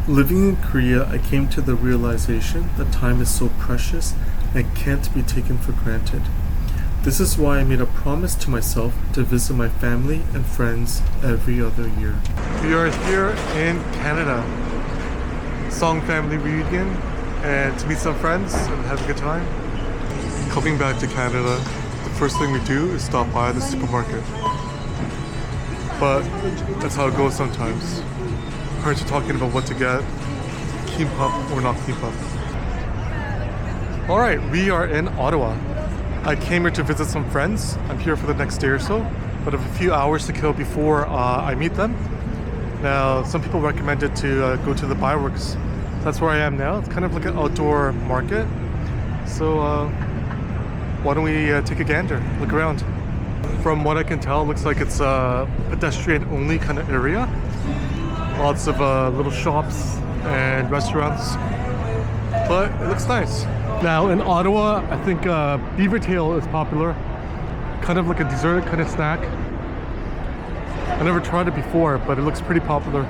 Living in Korea, I came to the realization that time is so precious and can't be taken for granted. This is why I made a promise to myself to visit my family and friends every other year. We are here in Canada. Song family reunion and to meet some friends and have a good time. Coming back to Canada, the first thing we do is stop by the supermarket. But that's how it goes sometimes. Parents are talking about what to get, kimbap or not kimbap. Alright, we are in Ottawa. I came here to visit some friends. I'm here for the next day or so, but I have a few hours to kill before I meet them. Now, some people recommended to go to the Bioworks. That's where I am now. It's kind of like an outdoor market. So why don't we take a gander, look around. From what I can tell, it looks like it's a pedestrian-only kind of area. Lots of little shops and restaurants, but it looks nice. Now in Ottawa, I think beaver tail is popular, kind of like a dessert kind of snack. I never tried it before, but it looks pretty popular.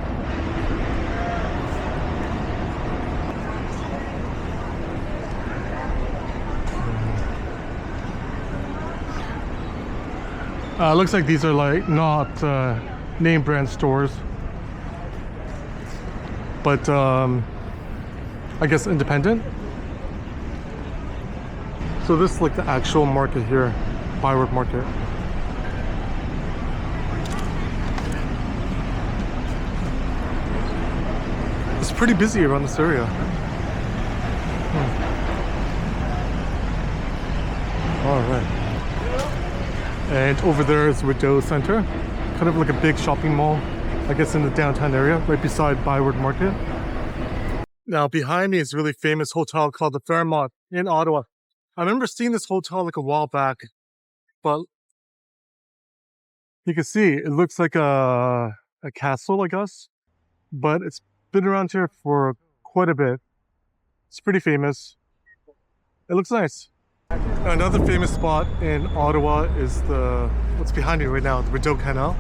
Looks like these are like not name brand stores, but I guess independent. So this is like the actual market here, Biowork Market. It's pretty busy around this area. All right. And over there is Rideau Center, kind of like a big shopping mall, I guess in the downtown area, right beside Biowork Market. Now behind me is a really famous hotel called the Fairmont in Ottawa. I remember seeing this hotel like a while back, but you can see it looks like a castle, I guess, but it's been around here for quite a bit. It's pretty famous. It looks nice. Another famous spot in Ottawa is what's behind me right now, the Rideau Canal.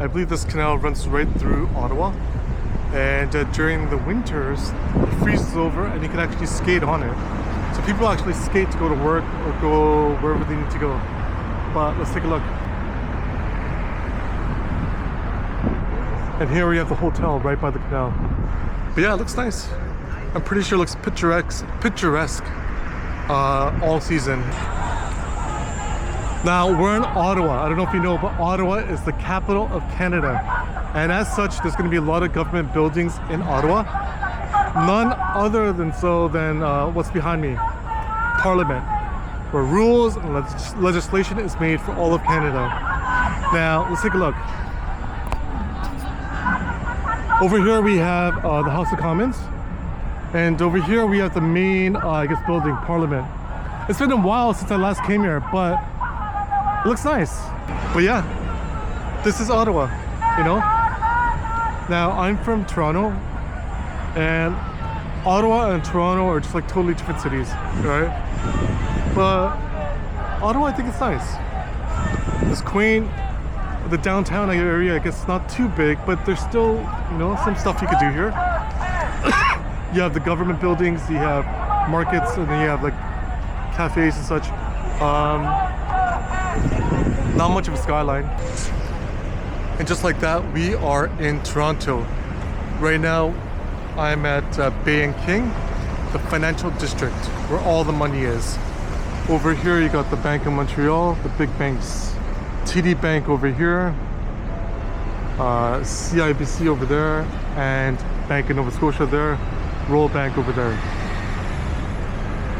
I believe this canal runs right through Ottawa, and during the winters it freezes over and you can actually skate on it. So people actually skate to go to work or go wherever they need to go. But let's take a look. And here we have the hotel right by the canal. But yeah, it looks nice. I'm pretty sure it looks picturesque all season. Now we're in Ottawa. I don't know if you know, but Ottawa is the capital of Canada, and as such there's going to be a lot of government buildings in Ottawa. None other than what's behind me, Parliament, where rules and legislation is made for all of Canada. Now let's take a look. Over here we have the House of Commons, and over here we have the main I guess building, Parliament. It's been a while since I last came here, but it looks nice. But yeah, this is Ottawa, you know. Now I'm from Toronto, and Ottawa and Toronto are just like totally different cities, right? But Ottawa, I think it's nice. It's quaint. The downtown area, I guess, not too big, but there's still, you know, some stuff you could do here. You have the government buildings, you have markets, and then you have like cafes and such. Not much of a skyline. And just like that, we are in Toronto. Right now, I'm at Bay and King, the financial district, where all the money is. Over here, you got the Bank of Montreal, the big banks. TD Bank over here, CIBC over there, and Bank of Nova Scotia there, Royal Bank over there.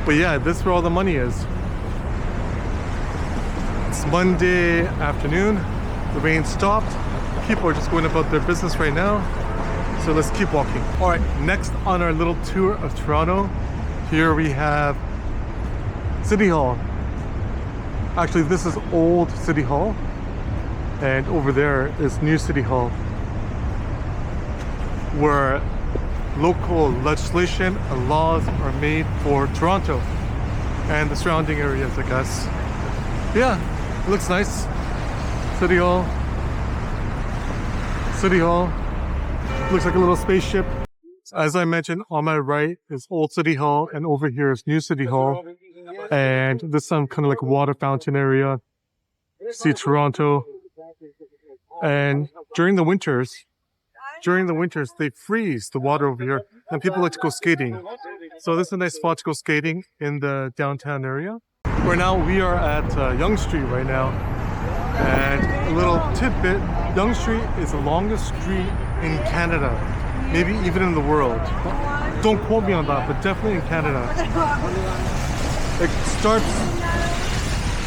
But yeah, this is where all the money is. It's Monday afternoon, the rain stopped, people are just going about their business right now, so let's keep walking. Alright, next on our little tour of Toronto, here we have City Hall. Actually, this is old City Hall, and over there is new City Hall, where local legislation and laws are made for Toronto and the surrounding areas, I guess. Yeah, it looks nice. City Hall. City Hall. Looks like a little spaceship. As I mentioned, on my right is Old City Hall, and over here is New City Hall. And this is some kind of like water fountain area. See Toronto. And during the winters, they freeze the water over here, and people like to go skating. So this is a nice spot to go skating in the downtown area. Right now, we are at Yonge Street right now. And a little tidbit, Yonge Street is the longest street in Canada, maybe even in the world. Don't quote me on that, but definitely in Canada. It starts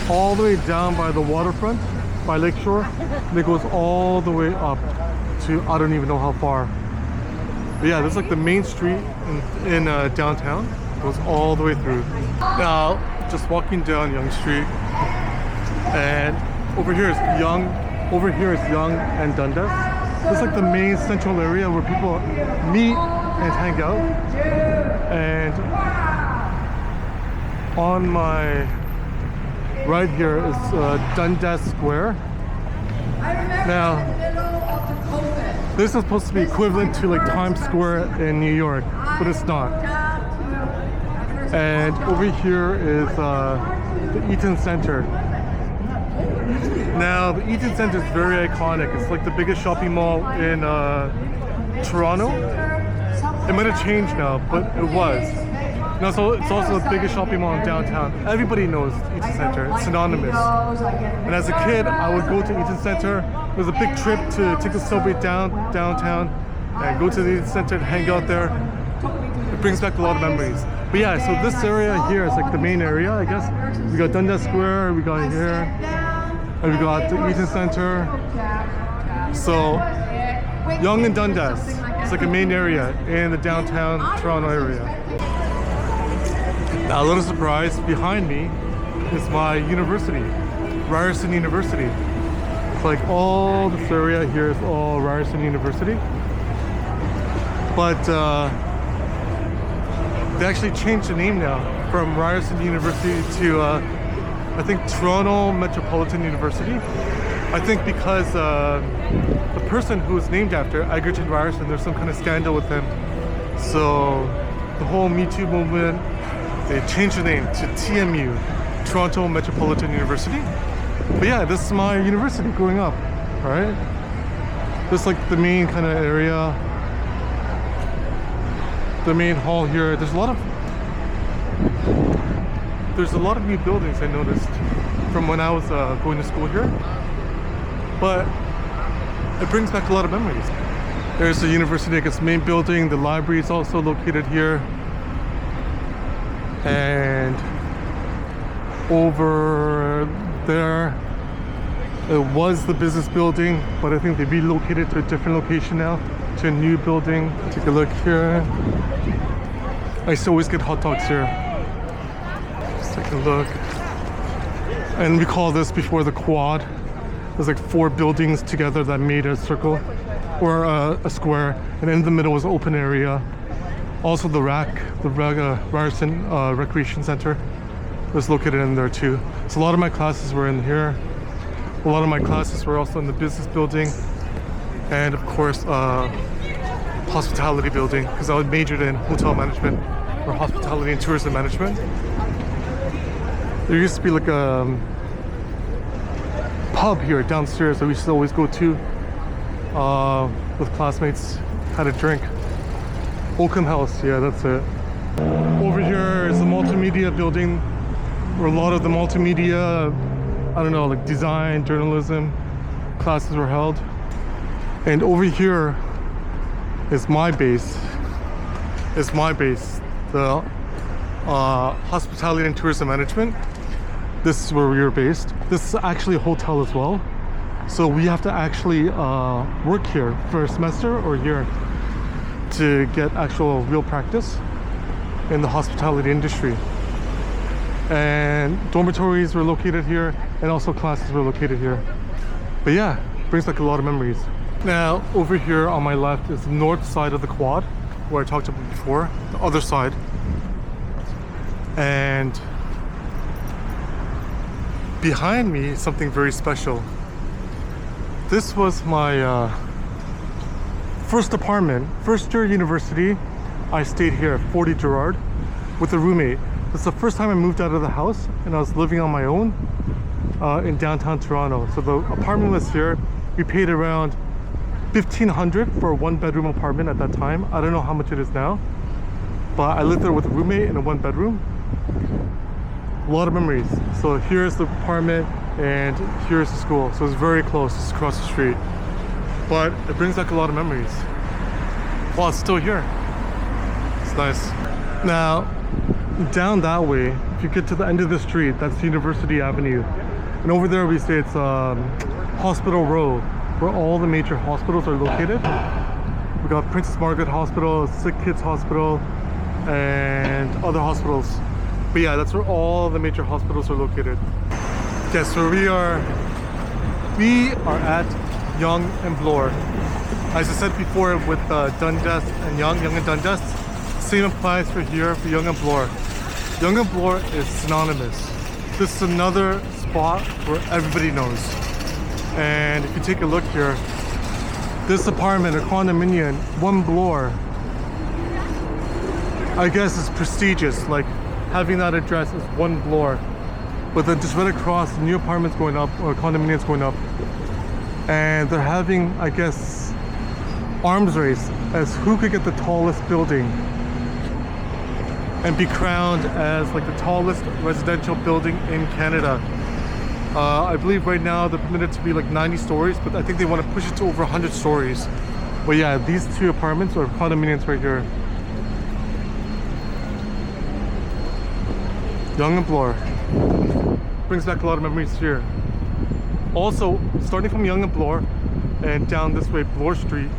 all the way down by the waterfront, by Lakeshore, and it goes all the way up to I don't even know how far. But yeah, this is like the main street in downtown. It goes all the way through. Now, just walking down Yonge Street, and over here is Yonge and Dundas. This is like the main central area where people meet and hang out. And on my right here is Dundas Square. Now, this is supposed to be equivalent to like Times Square in New York, but it's not. And over here is the Eaton Center. Now, the Eaton Center is very iconic. It's like the biggest shopping mall in Toronto. It might have changed now, but it was. Now, so it's also the biggest shopping mall in downtown. Everybody knows Eaton Center. It's synonymous. And as a kid, I would go to Eaton Center. It was a big trip to take the subway downtown and go to the Eaton Center and hang out there. It brings back a lot of memories. But yeah, so this area here is like the main area, I guess. We got Dundas Square, we got here, and we got the Eaton Center. So, Yonge and Dundas, it's like a main area in the downtown Toronto area. Now, a little surprise, behind me is my university, Ryerson University. It's like all this area here is all Ryerson University. But they actually changed the name now from Ryerson University to I think Toronto Metropolitan University. I think because the person who was named after, Egerton Ryerson, there's some kind of scandal with him. So the whole Me Too movement, they changed the name to TMU, Toronto Metropolitan University. But yeah, this is my university growing up, right? This is like the main kind of area. The main hall here. There's a lot of new buildings I noticed from when I was going to school here, but it brings back a lot of memories. There's the university, I guess, main building. The library is also located here, and over there it was the business building, but I think they relocated to a different location now, to a new building. Take a look here. I used to always get hot dogs here. Let's take a look. And we call this before the quad. There's like 4 buildings together that made a circle or a square, and in the middle was an open area. Also the Ryerson Recreation Center was located in there too. So a lot of my classes were in here. A lot of my classes were also in the business building, and of course hospitality building, because I majored in hotel management or hospitality and tourism management. There used to be like a pub here downstairs that we used to always go to with classmates, had a drink. Oakham House, yeah, that's it. Over here is the multimedia building, where a lot of the multimedia, I don't know, like design, journalism classes were held. And over here is my base. The hospitality and tourism management. This is where we are based. This is actually a hotel as well. So we have to actually work here for a semester or a year to get actual real practice in the hospitality industry. And dormitories were located here, and also classes were located here. But yeah, brings like a lot of memories. Now, over here on my left is the north side of the quad, where I talked about before, the other side. And behind me is something very special. This was my first apartment, first year university, I stayed here at 40 Gerrard with a roommate. It's the first time I moved out of the house and I was living on my own in downtown Toronto. So the apartment was here. We paid around $1,500 for a one-bedroom apartment at that time. I don't know how much it is now, but I lived there with a roommate in a one-bedroom. A lot of memories. So here's the apartment and here's the school. So it's very close, it's across the street. But it brings back a lot of memories. Well, it's still here. It's nice. Now, down that way, if you get to the end of the street, that's University Avenue. And over there we say it's Hospital Row, where all the major hospitals are located. We got Princess Margaret Hospital, Sick Kids Hospital, and other hospitals. But yeah, that's where all the major hospitals are located. Okay, so we are at Yonge and Bloor. As I said before with Dundas and Yonge and Dundas, same applies for here for Yonge and Bloor. Yonge and Bloor is synonymous. This is another spot where everybody knows. And if you take a look here, this apartment or condominium, One Bloor, I guess is prestigious. Like having that address is One Bloor. But then just right across, new apartments going up or condominiums going up. And they're having, I guess, arms race as who could get the tallest building and be crowned as like the tallest residential building in Canada. I believe right now they're permitted to be like 90 stories, but I think they want to push it to over 100 stories. But yeah, these two apartments or condominiums right here. Yonge and Bloor. Brings back a lot of memories here. Also, starting from Yonge and Bloor and down this way, Bloor Street,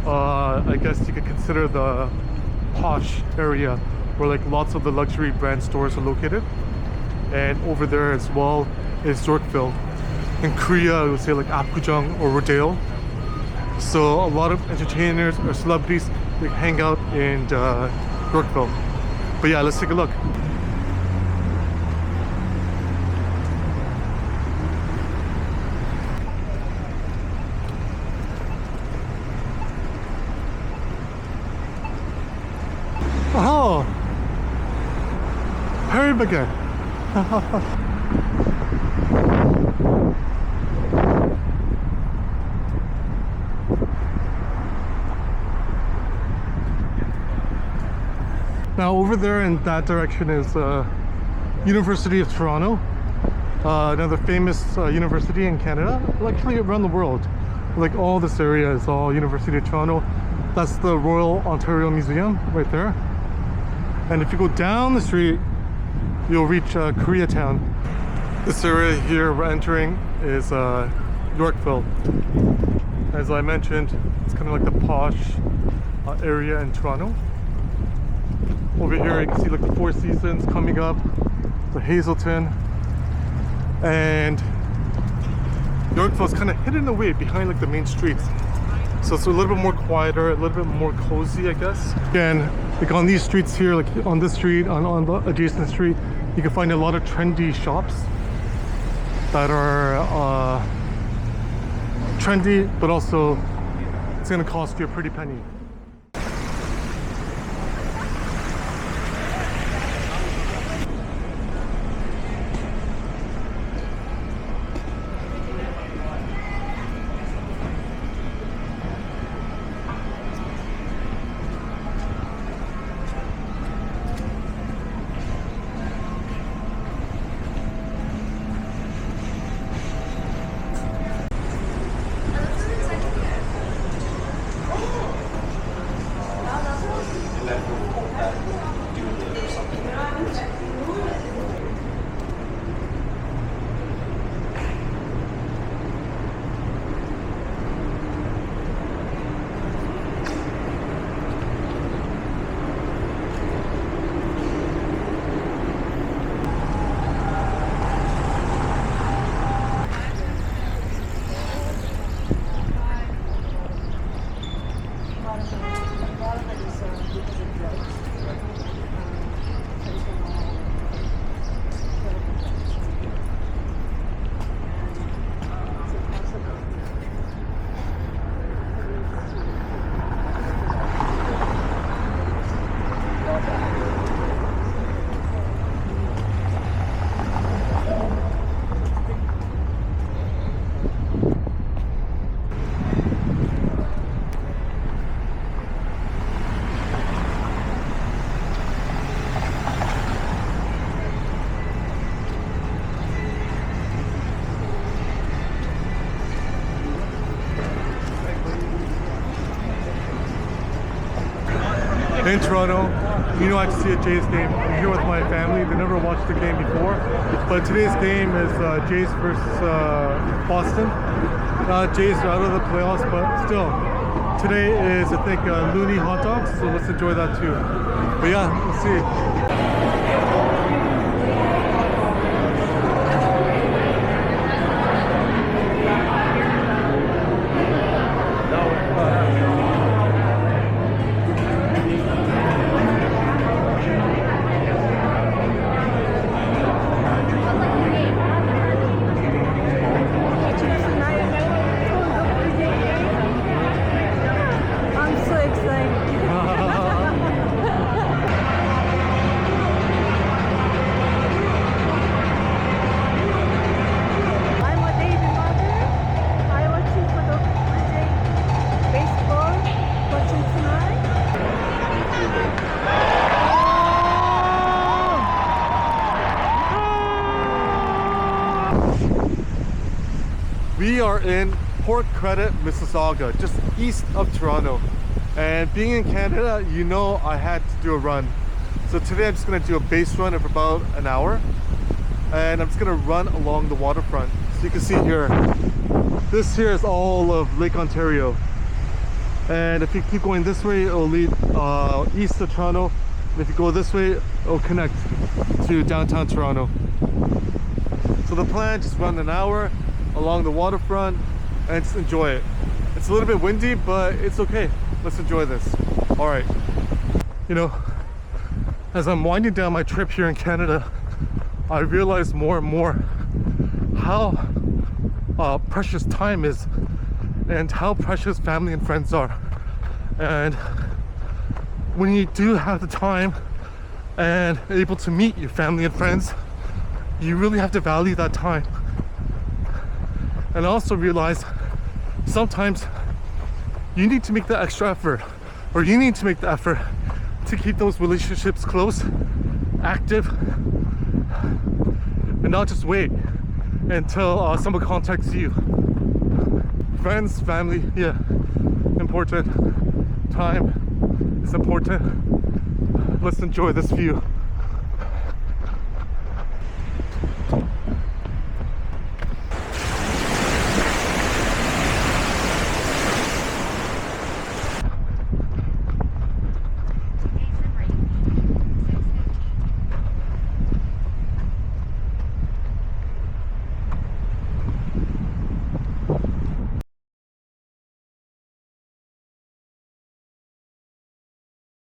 I guess you could consider the posh area where like lots of the luxury brand stores are located. And over there as well is Yorkville. In Korea, I would say like Apgujeong or Rodeo. So a lot of entertainers or celebrities, they hang out in Yorkville. But yeah, let's take a look. Oh, Harry Baguette. Now over there in that direction is University of Toronto, another famous university in Canada, actually around the world. Like all this area is all University of Toronto. That's the Royal Ontario Museum right there. And if you go down the street, you'll reach Koreatown. This area here we're entering is Yorkville. As I mentioned, it's kind of like the posh area in Toronto. Over here you can see like the Four Seasons coming up, the Hazelton, and Yorkville's kind of hidden away behind like the main streets. So it's a little bit more quieter, a little bit more cozy, I guess. Again, like on these streets here, like on this street, on the adjacent street, you can find a lot of trendy shops that are trendy, but also it's gonna cost you a pretty penny. in Toronto. You know I have to see a Jays game. I'm here with my family. They never watched the game before. But today's game is Jays versus Boston. Jays are out of the playoffs, but still. Today is, I think, Looney hot dogs, so let's enjoy that too. But yeah, let's see. I'm so excited. I'm a David mother. I watching for the Blue Jay baseball. Watching tonight. We are in Port Credit, Mississauga, just east of Toronto. And being in Canada, you know I had to do a run. So today I'm just gonna do a base run of about an hour. And I'm just gonna run along the waterfront. So you can see here, this here is all of Lake Ontario. And if you keep going this way, it'll lead east of Toronto. And if you go this way, it'll connect to downtown Toronto. So the plan, just run an hour along the waterfront and just enjoy it. It's a little bit windy, but it's okay. Let's enjoy this. All right. You know, as I'm winding down my trip here in Canada, I realize more and more how precious time is and how precious family and friends are. And when you do have the time and able to meet your family and friends, you really have to value that time. And also realize sometimes you need to make the extra effort, or you need to make the effort to keep those relationships close, active, and not just wait until someone contacts you. Friends, family, yeah, important. Time is important. Let's enjoy this view.